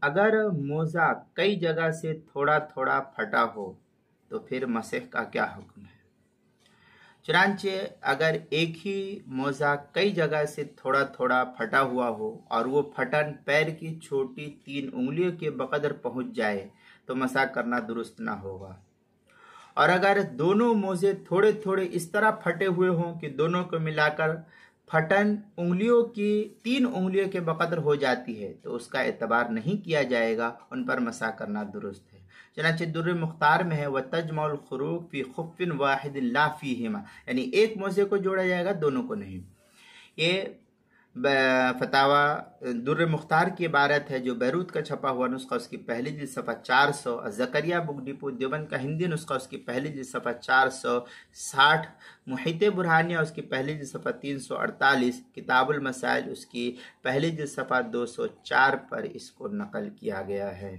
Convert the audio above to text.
अगर मोज़ा कई जगह से थोड़ा थोड़ा फटा हो तो फिर मसह का क्या हुक्म है। चुनांचे अगर एक ही मोज़ा कई जगह से थोड़ा थोड़ा फटा हुआ हो और वो फटन पैर की छोटी 3 उंगलियों के बकदर पहुंच जाए तो मसा करना दुरुस्त ना होगा। और अगर दोनों मोजे थोड़े थोड़े इस तरह फटे हुए हों कि दोनों को मिलाकर फटन उंगलियों की 3 उंगलियों के बकदर हो जाती है तो उसका एतबार नहीं किया जाएगा, उन पर मसा करना दुरुस्त है। चनाचे दुर्र मुख्तार में है, व तजमल खुरूक फी खुफ़िन वाहिद ला फीहिमा, यानी एक मोजे को जोड़ा जाएगा, दोनों को नहीं। ये फतावा दुर्र मुख्तार की इबारत है जो बैरूत का छपा हुआ नुस्खा, उसकी पहली जिल्द सफ़ा 400, ज़करिया बुक डिपो देवबंद का हिंदी नुस्खा उसकी पहली जिल्द सफ़ा 460, मुहित बुरहानिया उसकी पहली जिल्द सफ़ा 348, किताबुल मसाइल उसकी पहली जिल्द सफ़ा 204 पर इसको नकल किया गया है।